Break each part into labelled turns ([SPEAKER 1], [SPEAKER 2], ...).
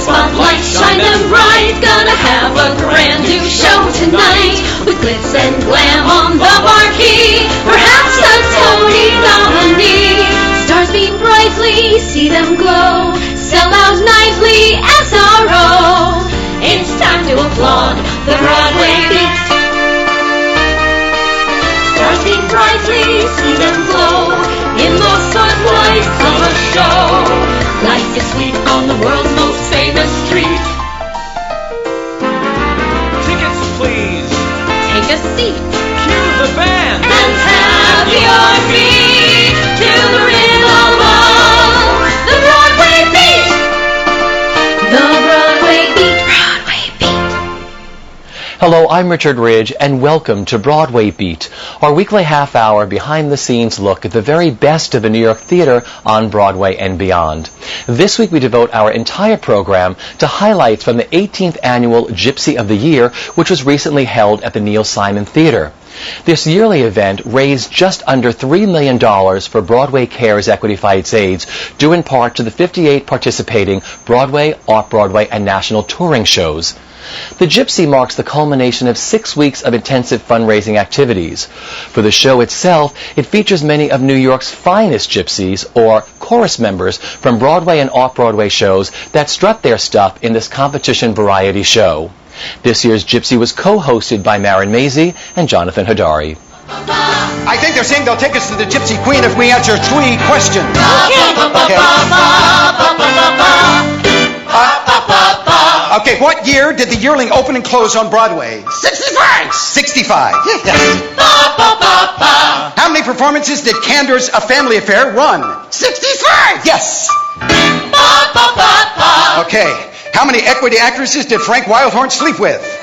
[SPEAKER 1] spotlight, shine them bright. Gonna have a brand new show tonight, with glitz and glam on the marquee. Perhaps a Tony nominee. Stars beam brightly, see them glow. Sell out nightly, SRO. It's time to applaud the Broadway Beat. Stars beam brightly, see them glow in the sunlight of a show. Life is sweet on the world's most famous street.
[SPEAKER 2] Tickets, please.
[SPEAKER 1] Take a seat
[SPEAKER 2] Cue the band.
[SPEAKER 1] and have your feet to the rhythm of the Broadway Beat. The Broadway Beat. Broadway Beat.
[SPEAKER 3] Hello, I'm Richard Ridge, and welcome to Broadway Beat, our weekly half-hour behind-the-scenes look at the very best of the New York theater on Broadway and beyond. This week we devote our entire program to highlights from the 18th Annual Gypsy of the Year, which was recently held at the Neil Simon Theater. This yearly event raised just under $3 million for Broadway Cares Equity Fights AIDS, due in part to the 58 participating Broadway, Off-Broadway, and national touring shows. The Gypsy marks the culmination of 6 weeks of intensive fundraising activities. For the show itself, it features many of New York's finest gypsies, or chorus members, from Broadway and off-Broadway shows that strut their stuff in this competition variety show. This year's Gypsy was co-hosted by Marin Mazzie and Jonathan Hadary.
[SPEAKER 4] I think they're saying they'll take us to the Gypsy Queen if we answer 3 questions. Okay, what year did the Yearling open and close on Broadway?
[SPEAKER 5] 65!
[SPEAKER 4] 65. Yes. How many performances did Candor's A Family Affair run?
[SPEAKER 5] 65!
[SPEAKER 4] Yes. Okay. How many equity actresses did Frank Wildhorn sleep with?
[SPEAKER 5] 65!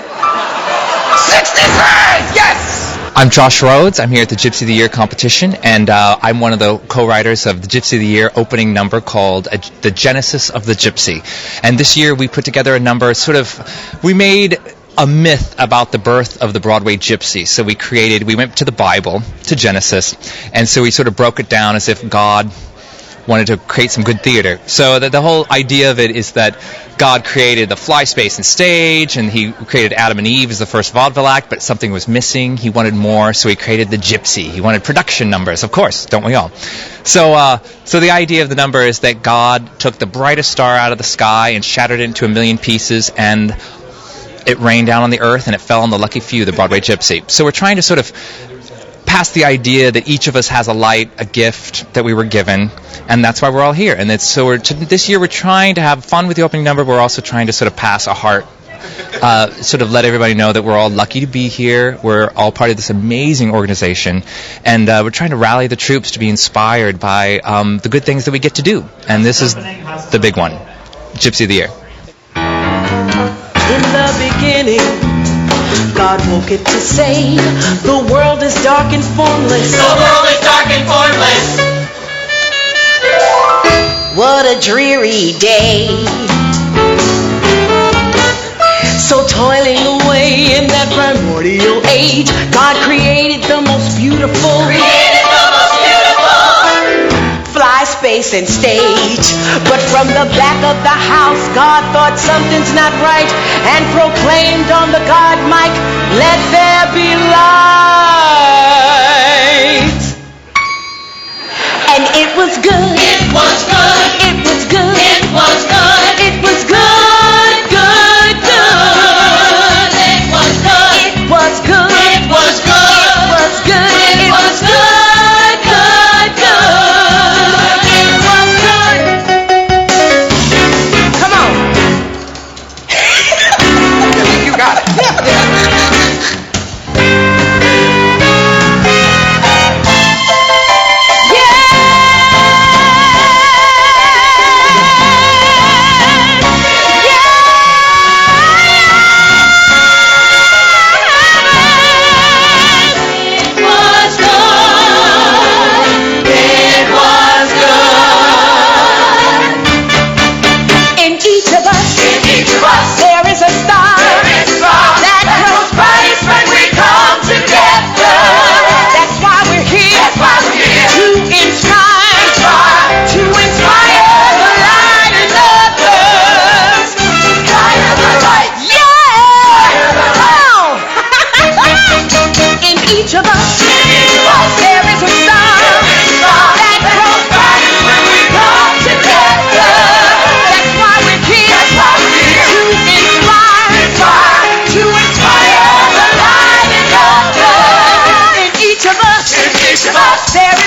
[SPEAKER 4] Yes.
[SPEAKER 6] I'm Josh Rhodes. I'm here at the Gypsy of the Year competition, and I'm one of the co-writers of the Gypsy of the Year opening number called The Genesis of the Gypsy. And this year we put together a number, we made a myth about the birth of the Broadway Gypsy. So we went to the Bible, to Genesis, and so we sort of broke it down as if God wanted to create some good theater. So the whole idea of it is that God created the fly space and stage, and he created Adam and Eve as the first vaudeville act, but something was missing. He wanted more, so he created the Gypsy. He wanted production numbers, of course, don't we all? So the idea of the number is that God took the brightest star out of the sky and shattered it into a million pieces, and it rained down on the earth, and it fell on the lucky few, the Broadway Gypsy. So we're trying to sort of pass the idea that each of us has a light, a gift that we were given, and that's why we're all here. And this year we're trying to have fun with the opening number. We're also trying to sort of pass a heart, sort of let everybody know that we're all lucky to be here. We're all part of this amazing organization, and we're trying to rally the troops to be inspired by the good things that we get to do. And this is the big one, Gypsy of the Year.
[SPEAKER 7] In the beginning, God woke it to say, the world is dark and formless.
[SPEAKER 5] The world is dark and formless.
[SPEAKER 7] What a dreary day. So toiling away in that primordial age, God created the most beautiful. Fly space and stage. But from the back of the house, God thought something's not right and proclaimed on the God mic, let there be light. And it was good.
[SPEAKER 5] It was good.
[SPEAKER 7] It was good.
[SPEAKER 5] It was good.
[SPEAKER 7] It was good, good, good.
[SPEAKER 5] It was good.
[SPEAKER 7] It was good.
[SPEAKER 5] It was good.
[SPEAKER 7] It was good.
[SPEAKER 5] It was good.
[SPEAKER 7] Good, good. It was good. Come on.
[SPEAKER 4] You got it.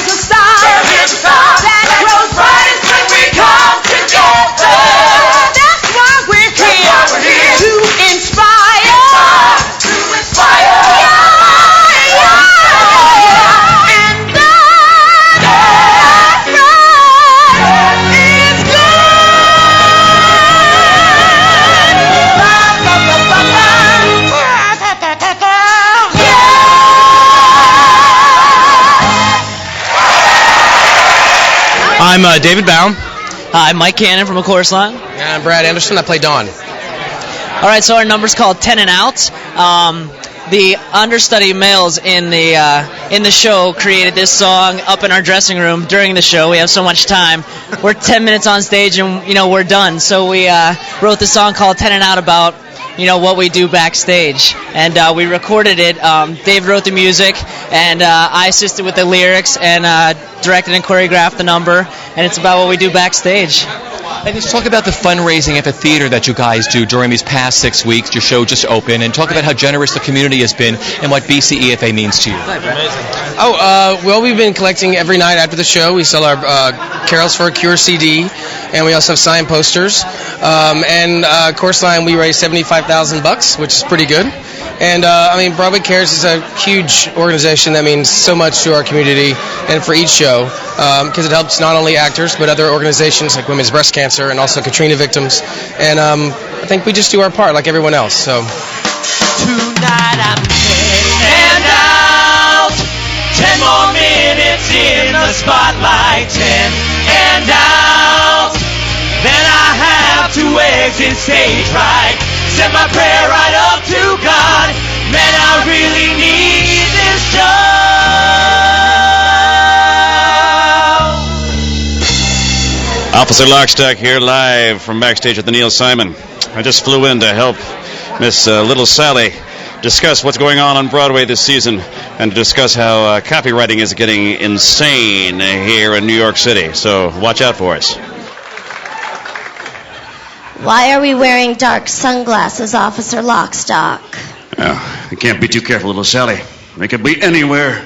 [SPEAKER 7] here's a star that grows brightest when we come together. That's why we're here to inspire. Yeah, yeah. And that's right. It's
[SPEAKER 8] I'm David Baum.
[SPEAKER 9] Hi, I'm Mike Cannon from A Chorus Line.
[SPEAKER 8] And I'm Brad Anderson. I play Dawn.
[SPEAKER 9] All right, so our number's called 10 and Out. The understudy males in the show created this song up in our dressing room during the show. We have so much time. We're 10 minutes on stage and we're done. So we wrote this song called 10 and Out about what we do backstage, and we recorded it. Dave wrote the music, and I assisted with the lyrics and directed and choreographed the number, and it's about what we do backstage.
[SPEAKER 3] And just talk about the fundraising at the theater that you guys do during these past 6 weeks. Your show just opened, and talk about how generous the community has been and what BCEFA means to you.
[SPEAKER 8] Well, we've been collecting every night after the show. We sell our Carols for a Cure CD, and we also have signed posters. Chorus Line, we raised $75,000, which is pretty good. And Broadway Cares is a huge organization that means so much to our community and for each show, because it helps not only actors but other organizations like Women's Breast Cancer and also Katrina victims. And I think we just do our part like everyone else. So
[SPEAKER 5] Tonight I'm 10 and out. 10 more minutes in the spotlight. 10 and out. Then I have to exit stage right. Send my prayer right up to God. Man, I really need this job.
[SPEAKER 10] Officer Lockstock here live from backstage at the Neil Simon. I just flew in to help Miss Little Sally discuss what's going on Broadway this season and to discuss how copywriting is getting insane here in New York City. So watch out for us.
[SPEAKER 1] Why are we wearing dark sunglasses, Officer Lockstock?
[SPEAKER 10] Well, you can't be too careful, Little Sally. They could be anywhere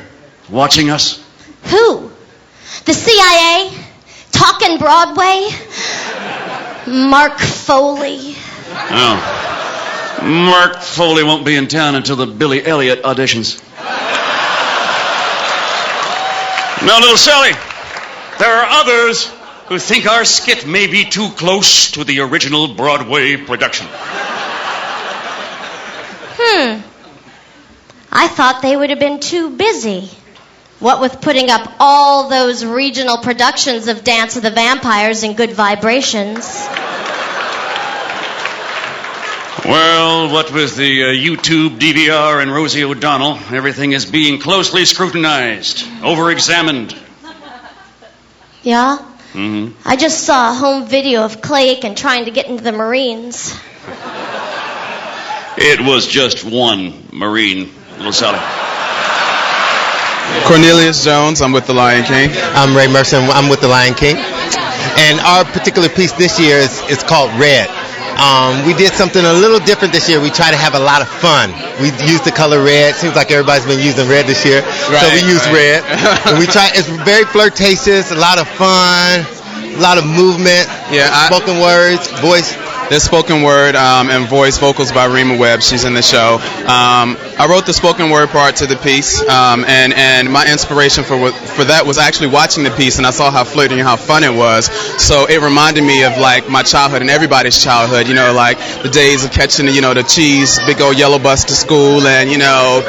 [SPEAKER 10] watching us.
[SPEAKER 1] Who? The CIA? Talking Broadway? Mark Foley?
[SPEAKER 10] Oh. Mark Foley won't be in town until the Billy Elliot auditions. Now, Little Sally, there are others who think our skit may be too close to the original Broadway production.
[SPEAKER 1] I thought they would have been too busy. What with putting up all those regional productions of Dance of the Vampires and Good Vibrations.
[SPEAKER 10] Well, what with the YouTube DVR and Rosie O'Donnell, everything is being closely scrutinized, over-examined.
[SPEAKER 1] Yeah?
[SPEAKER 10] Mm-hmm.
[SPEAKER 1] I just saw a home video of Clay Aiken trying to get into the Marines.
[SPEAKER 10] It was just one Marine, Little Sally.
[SPEAKER 11] Cornelius Jones, I'm with the Lion King.
[SPEAKER 12] I'm Ray Mercer, I'm with the Lion King. And our particular piece this year is called Red. We did something a little different this year. We try to have a lot of fun. We used the color red. Seems like everybody's been using red this year.
[SPEAKER 11] Right,
[SPEAKER 12] so we used red. And we try, it's very flirtatious, a lot of fun, a lot of movement, spoken words, voice.
[SPEAKER 11] There's spoken word and voice vocals by Rima Webb. She's in the show. I wrote the spoken word part to the piece, and my inspiration for that was actually watching the piece, and I saw how flirty and how fun it was. So it reminded me of like my childhood and everybody's childhood. You know, like the days of catching the cheese, big old yellow bus to school, and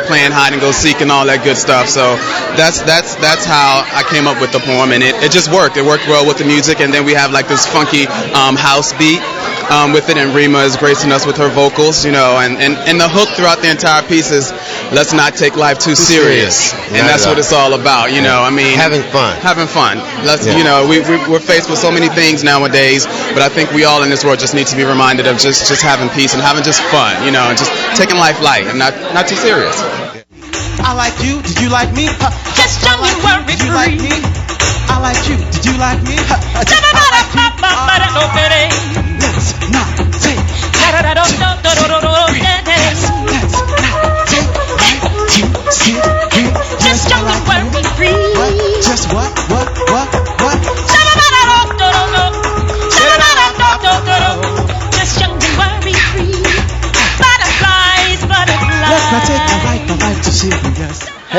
[SPEAKER 11] playing hide and go seek and all that good stuff. So that's how I came up with the poem, and it just worked. It worked well with the music, and then we have like this funky house beat. With it, and Rima is gracing us with her vocals, and the hook throughout the entire piece is let's not take life too serious. And that's what it's all about,
[SPEAKER 12] having fun.
[SPEAKER 11] Let's, we're faced with so many things nowadays, but I think we all in this world just need to be reminded of just having peace and having just fun, and just taking life light and not too serious.
[SPEAKER 5] I like you, did you like me? Just young and worry free. Did you like me? I like you, did you like me? Let's not take life too serious. Just young and worry free. Just what?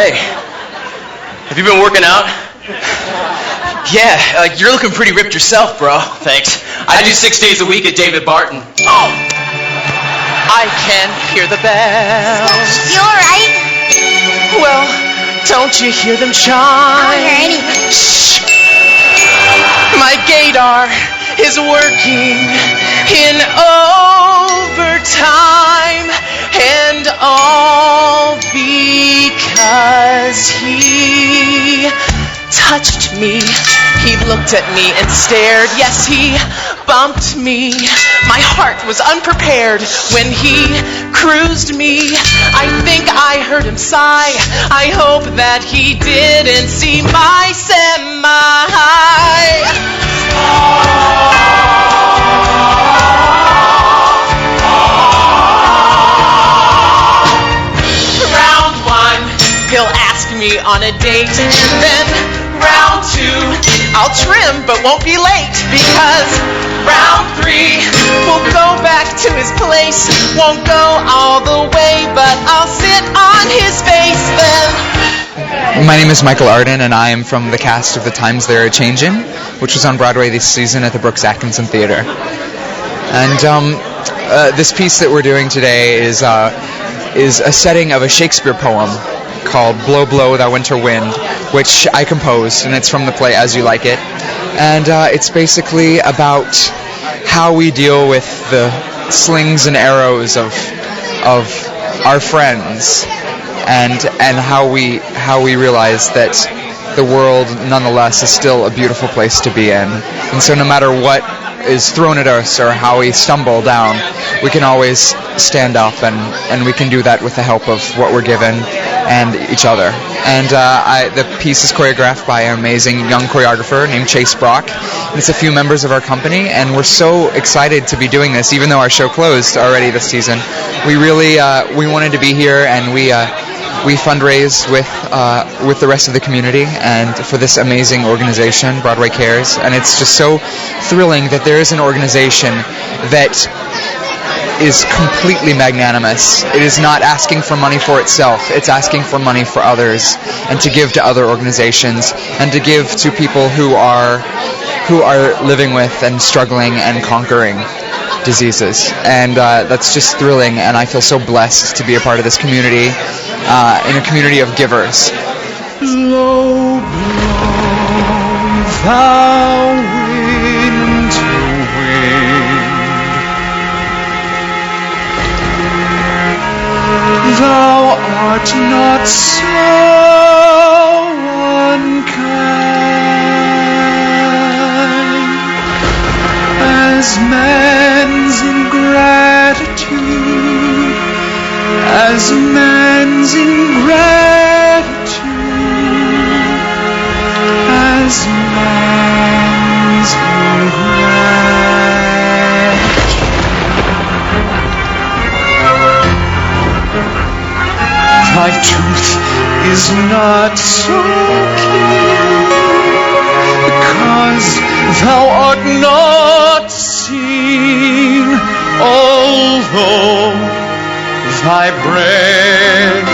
[SPEAKER 13] Hey, have you been working out? Yeah, you're looking pretty ripped yourself, bro. Thanks. I do 6 days a week at David Barton. Oh! I can hear the bells.
[SPEAKER 1] You alright?
[SPEAKER 13] Well, don't you hear them chime?
[SPEAKER 1] I don't hear anything.
[SPEAKER 13] Shh! My gaydar is working in overtime, and all because he touched me. He looked at me and stared. Yes, he bumped me. My heart was unprepared when he cruised me. I think I heard him sigh. I hope that he didn't see my semi. Round one, he'll ask me on a date, and then round two, I'll trim but won't be late, because round three, we'll go back to his place. Won't go all the way, but I'll sit on his face then.
[SPEAKER 6] My name is Michael Arden, and I am from the cast of The Times They Are Changin', which was on Broadway this season at the Brooks Atkinson Theater. And this piece that we're doing today is a setting of a Shakespeare poem called Blow, Blow, Thou Winter Wind, which I composed, and it's from the play As You Like It. And it's basically about how we deal with the slings and arrows of our friends, and how we realize that the world nonetheless is still a beautiful place to be in. And so no matter what is thrown at us or how we stumble down, we can always stand up, and we can do that with the help of what we're given and each other. And the piece is choreographed by an amazing young choreographer named Chase Brock. And it's a few members of our company, and we're so excited to be doing this, even though our show closed already this season. We really we wanted to be here, and we fundraise with the rest of the community and for this amazing organization, Broadway Cares. And it's just so thrilling that there is an organization that is completely magnanimous. It is not asking for money for itself. It's asking for money for others, and to give to other organizations, and to give to people who are living with and struggling and conquering diseases. And that's just thrilling, and I feel so blessed to be a part of this community, in a community of givers.
[SPEAKER 5] Blow, blow, thou winter wind. Thou art not so unkind as man's ingratitude, as man's ingratitude, as man's ingratitude. Thy tooth is not so keen, because thou art not seen, although thy breath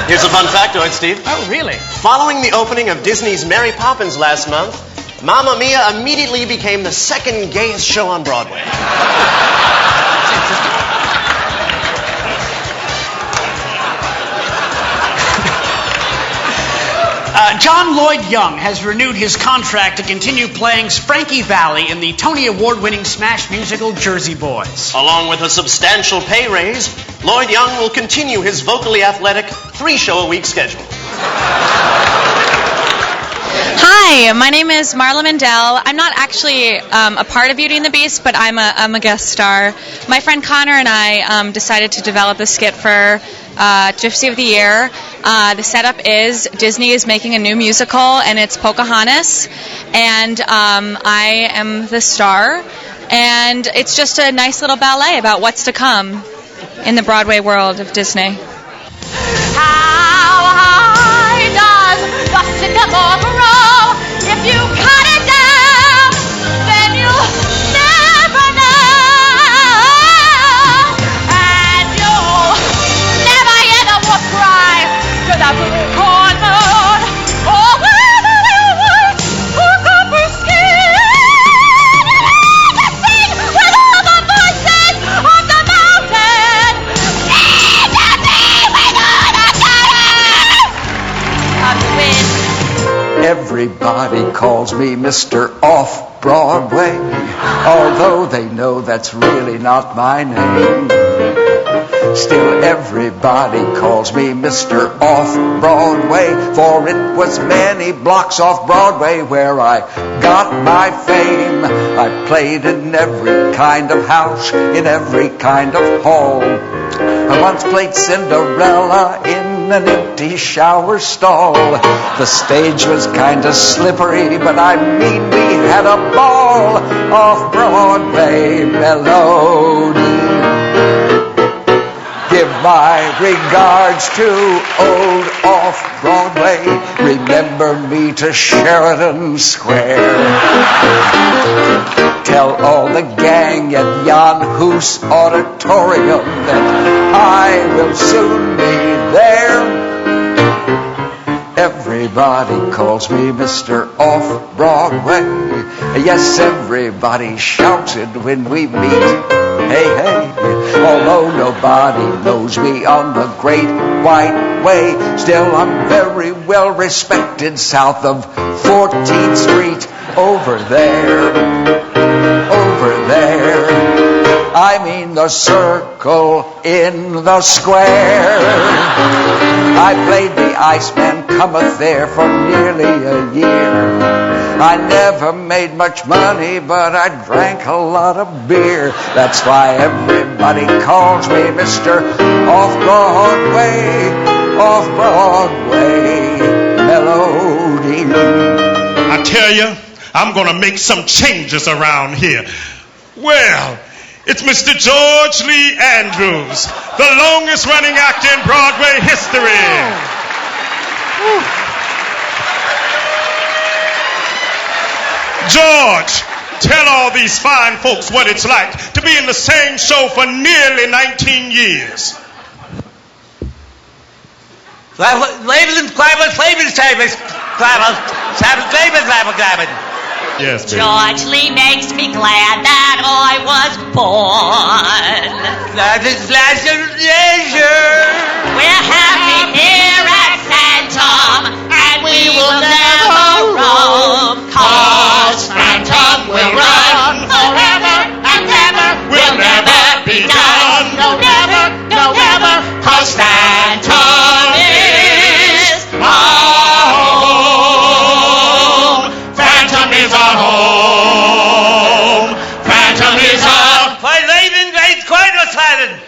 [SPEAKER 14] Here's a fun factoid, Steve.
[SPEAKER 13] Oh, really?
[SPEAKER 14] Following the opening of Disney's Mary Poppins last month, Mamma Mia immediately became the second gayest show on Broadway.
[SPEAKER 15] John Lloyd Young has renewed his contract to continue playing Frankie Valli in the Tony Award-winning smash musical Jersey Boys.
[SPEAKER 14] Along with a substantial pay raise, Lloyd Young will continue his vocally athletic 3-show-a-week schedule.
[SPEAKER 16] Hi, my name is Marla Mandel. I'm not actually a part of Beauty and the Beast, but I'm a guest star. My friend Connor and I decided to develop a skit for Gypsy of the Year. The setup is Disney is making a new musical, and it's Pocahontas, and I am the star, and it's just a nice little ballet about what's to come in the Broadway world of Disney.
[SPEAKER 1] How high does the sycamore grow? If you cut it down, then you'll never know.
[SPEAKER 17] everybody calls me Mr. Off-Broadway, although they know that's really not my name. Still, everybody calls me Mr. Off-Broadway, for it was many blocks off Broadway where I got my fame. I played in every kind of house, in every kind of hall. I once played Cinderella in an empty shower stall. The stage was kinda slippery, but I mean we had a ball. Off-Broadway melody. Give my regards to old Off-Broadway. Remember me to Sheridan Square. Tell all the gang at Jan Hus Auditorium that I will soon be there. Everybody calls me Mr. Off-Broadway. Yes, everybody shouts it when we meet. Hey, hey, although nobody knows me on the Great White Way, still I'm very well respected south of 14th Street. Over there, I mean the circle in the square. I played the Iceman Cometh There for nearly a year. I never made much money, but I drank a lot of beer. That's why everybody calls me Mr. Off-Broadway, Off-Broadway melody.
[SPEAKER 18] I tell you, I'm going to make some changes around here. Well, it's Mr. George Lee Andrews, the longest running actor in Broadway history. George, tell all these fine folks what it's like to be in the same show for nearly 19 years. Yes, baby.
[SPEAKER 1] George Lee makes me glad that I was born. We're happy here at Phantom, and we will never roam, 'cause Phantom will run forever and ever. We'll never be done. No, never, no, never, 'cause Phantom is our home. Phantom is our home. Phantom is our...
[SPEAKER 5] By Laban, it's quite a silent.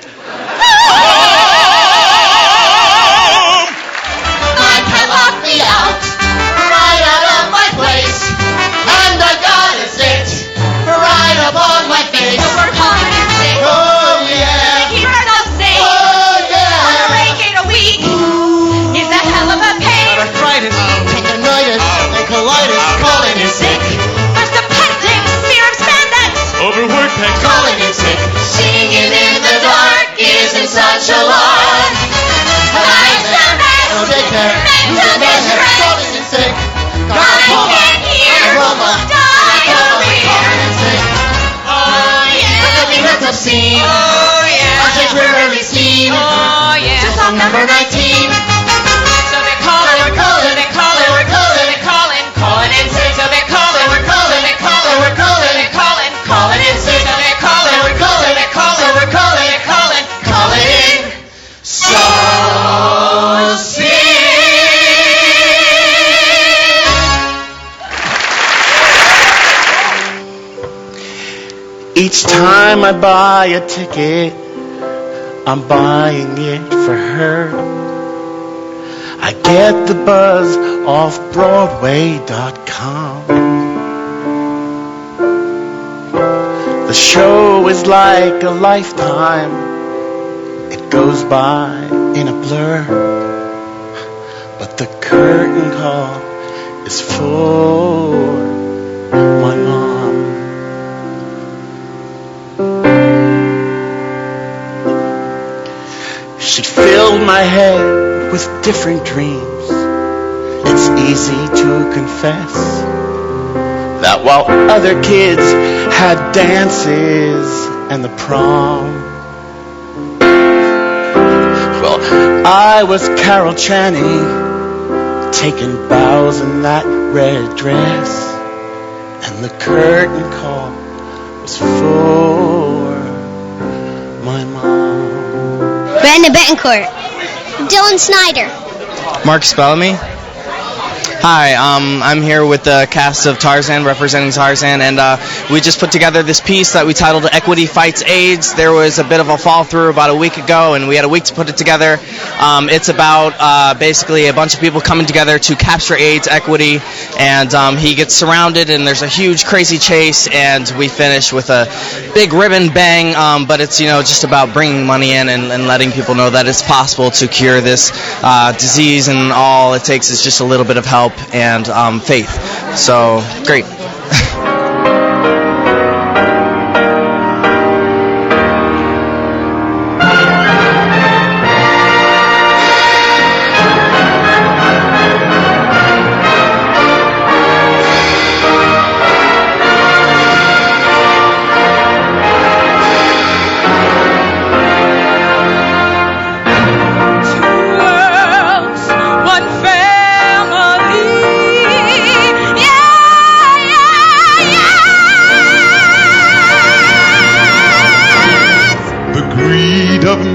[SPEAKER 1] I can lock me out, right out of my place, and I gotta sit right up on my face. So we're calling in sick.
[SPEAKER 5] Oh, yeah.
[SPEAKER 1] Keep ourselves safe.
[SPEAKER 5] Oh, yeah.
[SPEAKER 1] On a break in a week is a hell of a pain.
[SPEAKER 5] Arthritis, tendonitis, and colitis.
[SPEAKER 1] Calling in sick. There's appendix, fear of spandex.
[SPEAKER 18] Overworked and
[SPEAKER 1] Calling in sick. Singing in the dark isn't such a lot. Life's a mess.
[SPEAKER 5] No daycare.
[SPEAKER 1] Mental distress.
[SPEAKER 5] Calling in sick.
[SPEAKER 1] I can't hear. Diarrhea. Oh yeah. The appearance obscene. Oh yeah. Arbitrarily seen. Oh yeah. Just on number 19. So they're calling, we're calling, they're calling, we're calling, they're calling, calling in sick. So they're calling, we're calling, they're calling, we're calling, they're calling, calling in sick. So they're calling, we're calling, they're calling, we're calling, they're calling, calling in so sick.
[SPEAKER 5] Each time I buy a ticket, I'm buying it for her. I get the buzz off Broadway.com. The show is like a lifetime. It goes by in a blur. But the curtain call is for my mom. She filled my head with different dreams. It's easy to confess that while other kids had dances and the prom, well, I was Carol Channing
[SPEAKER 19] taking bows in that red dress, and the curtain call was for my mom.
[SPEAKER 20] Brandon Betancourt. Dylan Snyder.
[SPEAKER 21] Mark Spellamy. Hi, I'm here with the cast of Tarzan, representing Tarzan, and we just put together this piece that we titled Equity Fights AIDS. There was a bit of a fall through about a week ago, and we had a week to put it together. It's about basically a bunch of people coming together to capture AIDS equity, and he gets surrounded, and there's a huge crazy chase, and we finish with a big ribbon bang, but it's just about bringing money in and letting people know that it's possible to cure this disease, and all it takes is just a little bit of help and faith. So, great.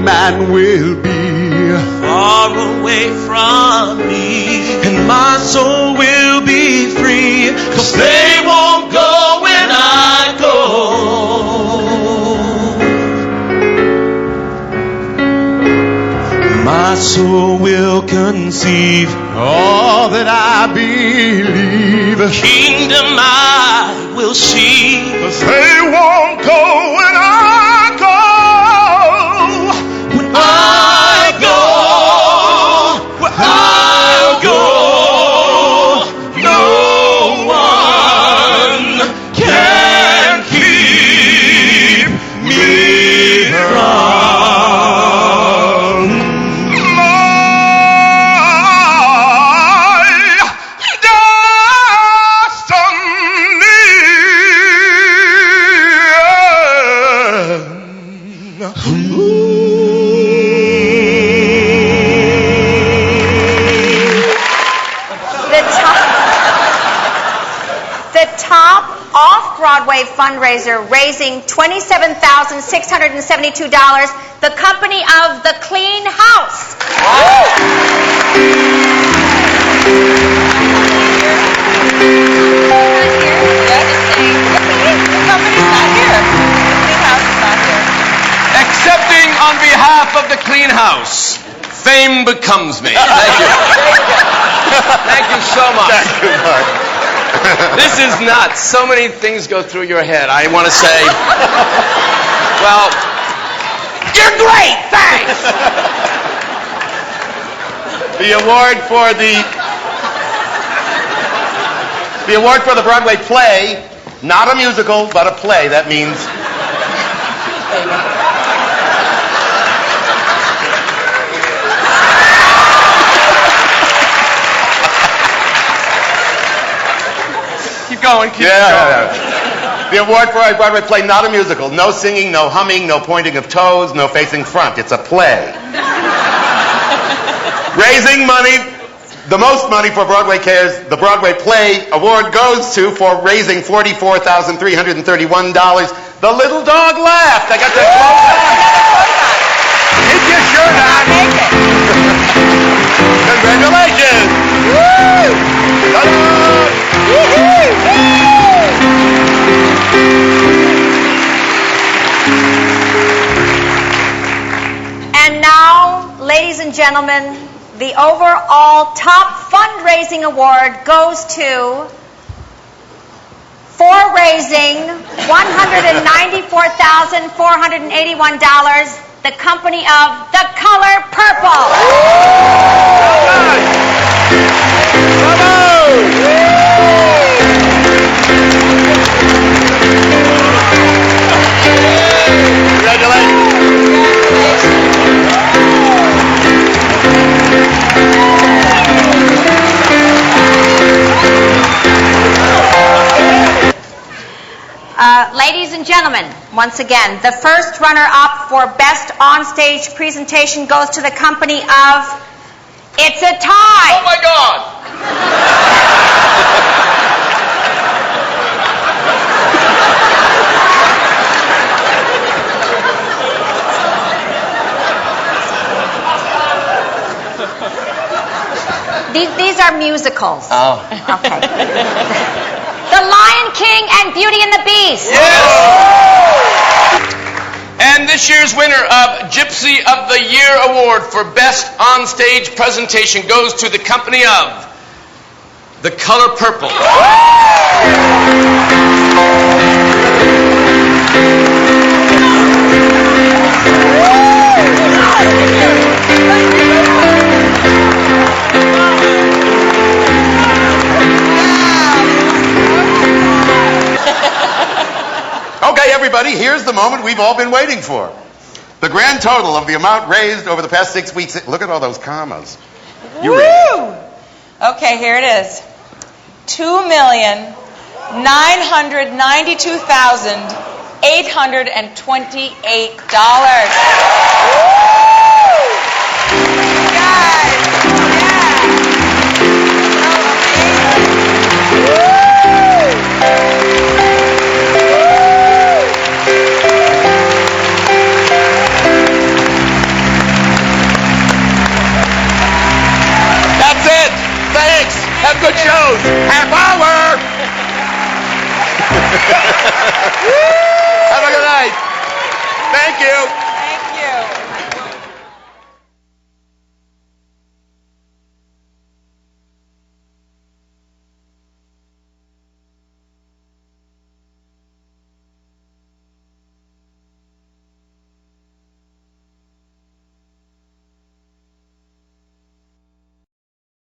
[SPEAKER 22] Man will be far away from me, and my soul will be free, 'cause they won't go when I go. My soul will conceive all that I believe. Kingdom I will see, 'cause they won't go when I go. I'll go, no one can keep me from my destiny.
[SPEAKER 23] Off-Broadway fundraiser raising $27,672, the company of The Clean House.
[SPEAKER 24] Accepting on behalf of The Clean House, fame becomes me. Thank you. Thank you so much.
[SPEAKER 22] Thank you, Mark.
[SPEAKER 24] This is nuts. So many things go through your head. I want to say, well, you're great. Thanks.
[SPEAKER 22] The award for the Broadway play, not a musical, but a play. That means
[SPEAKER 24] keep going. Keep going.
[SPEAKER 22] Yeah. The award for a Broadway play, not a musical. No singing, no humming, no pointing of toes, no facing front. It's a play. Raising money, the most money for Broadway Cares, the Broadway Play Award goes to, for raising $44,331, The Little Dog Laughed. I got that close on. Keep your shirt on. Congratulations. Woo!
[SPEAKER 23] And now, ladies and gentlemen, the overall top fundraising award goes to, for raising $194,481, the company of The Color Purple. Ladies and gentlemen, once again, the first runner-up for Best On-Stage Presentation goes to the company of It's a Tie.
[SPEAKER 24] Oh my God!
[SPEAKER 23] These are musicals.
[SPEAKER 14] Oh.
[SPEAKER 23] Okay. The Lion King and Beauty and the Beast.
[SPEAKER 24] And this year's winner of Gypsy of the Year Award for Best On-Stage Presentation goes to the company of The Color Purple.
[SPEAKER 2] Okay, everybody, here's the moment we've all been waiting for. The grand total of the amount raised over the past 6 weeks. Look at all those commas. You read it.
[SPEAKER 4] Okay, here it is. $2,992,828.
[SPEAKER 2] That's it. Thanks. Have good shows. Half hour. Have a good night. Thank you.